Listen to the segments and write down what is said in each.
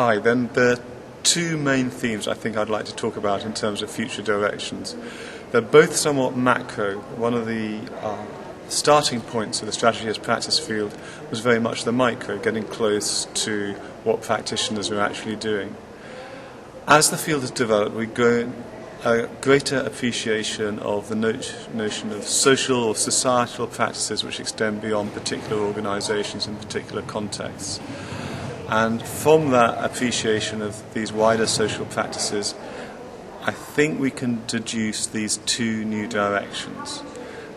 Hi, then there are two main themes I think I'd like to talk about in terms of future directions. They're both somewhat macro. One of the starting points of the strategy as practice field was very much the micro, getting close to what practitioners are actually doing. As the field has developed, we grow a greater appreciation of the notion of social or societal practices which extend beyond particular organisations and particular contexts. And from that appreciation of these wider social practices, I think we can deduce these two new directions.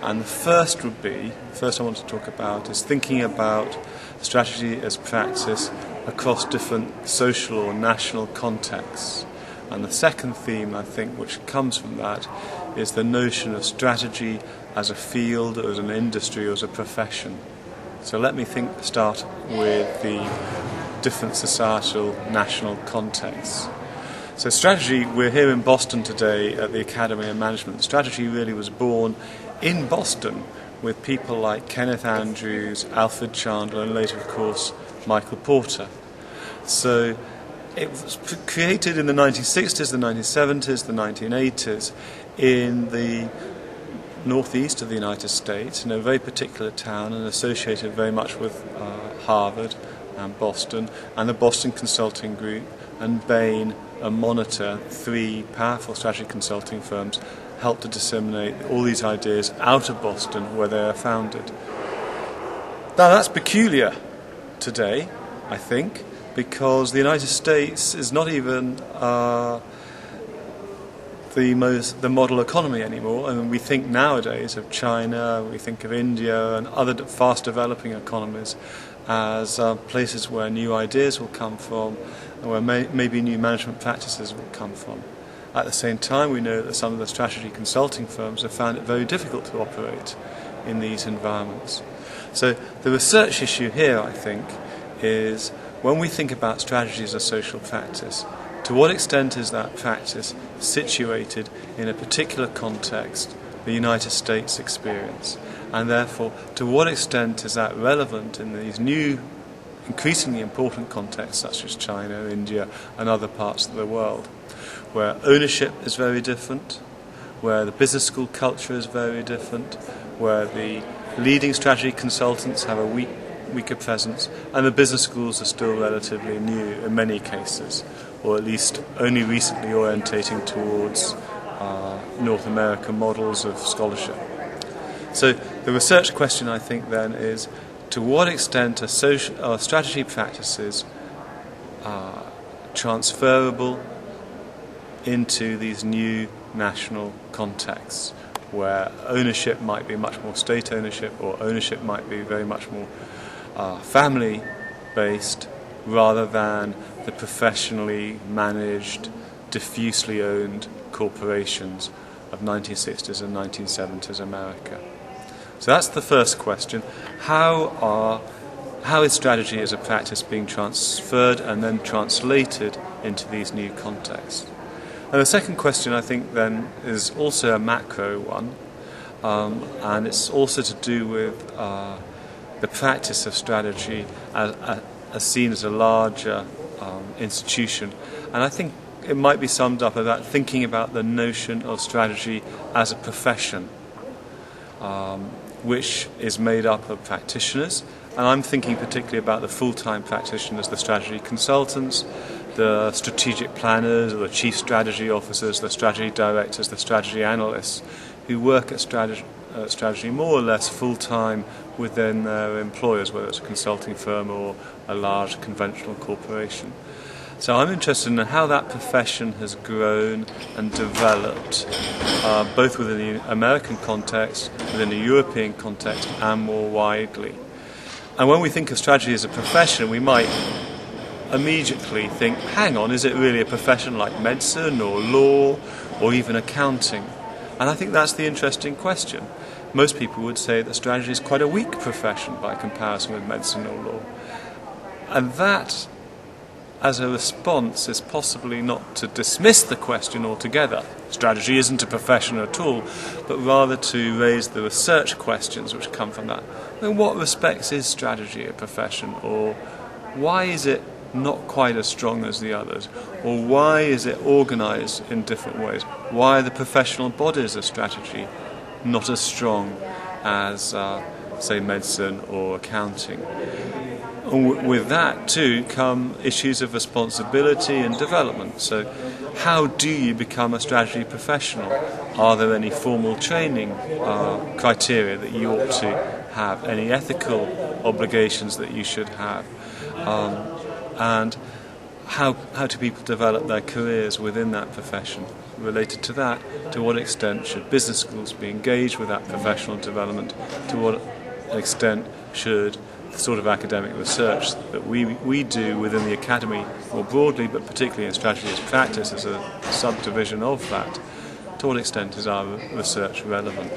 And the first I want to talk about is thinking about strategy as practice across different social or national contexts. And the second theme, I think, which comes from that is the notion of strategy as a field, or as an industry, or as a profession. So let me start with the different societal, national contexts. So strategy, we're here in Boston today at the Academy of Management. Strategy really was born in Boston with people like Kenneth Andrews, Alfred Chandler, and later, of course, Michael Porter. So it was created in the 1960s, the 1970s, the 1980s in the northeast of the United States, in a very particular town and associated very much with Harvard and Boston, and the Boston Consulting Group, and Bain and Monitor, three powerful strategy consulting firms, helped to disseminate all these ideas out of Boston where they are founded. Now that's peculiar today, I think, because the United States is not even the model economy anymore. And we think nowadays of China, we think of India and other fast developing economies as places where new ideas will come from and where maybe new management practices will come from. At the same time, we know that some of the strategy consulting firms have found it very difficult to operate in these environments. So the research issue here, I think, is when we think about strategy as a social practice, to what extent is that practice situated in a particular context, the United States experience? And therefore, to what extent is that relevant in these new, increasingly important contexts such as China, India, and other parts of the world, where ownership is very different, where the business school culture is very different, where the leading strategy consultants have a weaker presence, and the business schools are still relatively new in many cases, or at least only recently orientating towards North American models of scholarship. So the research question, I think, then is to what extent are strategy practices transferable into these new national contexts, where ownership might be much more state ownership, or ownership might be very much more family-based, rather than the professionally managed, diffusely owned corporations of 1960s and 1970s America. So that's the first question. How is strategy as a practice being transferred and then translated into these new contexts? And the second question, I think, then, is also a macro one, and it's also to do with the practice of strategy as seen as a larger institution. And I think it might be summed up about thinking about the notion of strategy as a profession, which is made up of practitioners. And I'm thinking particularly about the full-time practitioners, the strategy consultants, the strategic planners, or the chief strategy officers, the strategy directors, the strategy analysts, who work at strategy more or less full-time within their employers, whether it's a consulting firm or a large conventional corporation. So I'm interested in how that profession has grown and developed, both within the American context, within the European context, and more widely. And when we think of strategy as a profession, we might immediately think, hang on, is it really a profession like medicine or law or even accounting? And I think that's the interesting question. Most people would say that strategy is quite a weak profession by comparison with medicine or law. And that, as a response, is possibly not to dismiss the question altogether. Strategy isn't a profession at all, but rather to raise the research questions which come from that. In what respects is strategy a profession, or why is it not quite as strong as the others? Or why is it organised in different ways? Why are the professional bodies of strategy not as strong as, say, medicine or accounting? And with that, too, come issues of responsibility and development. So how do you become a strategy professional? Are there any formal training criteria that you ought to have? Any ethical obligations that you should have? And how do people develop their careers within that profession? Related to that, to what extent should business schools be engaged with that professional development? To what extent should the sort of academic research that we do within the academy more broadly, but particularly in strategy as practice as a subdivision of that, to what extent is our research relevant?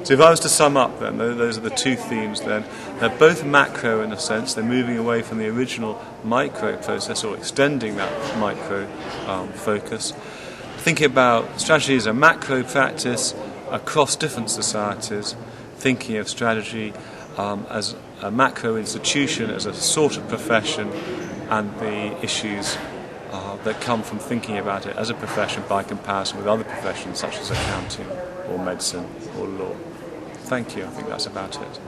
So if I was to sum up then, those are the two themes then. They're both macro in a sense, they're moving away from the original micro process or extending that micro focus. Thinking about strategy as a macro practice across different societies, thinking of strategy as a macro institution, as a sort of profession, and the issues that come from thinking about it as a profession by comparison with other professions such as accounting or medicine or law. Thank you. I think that's about it.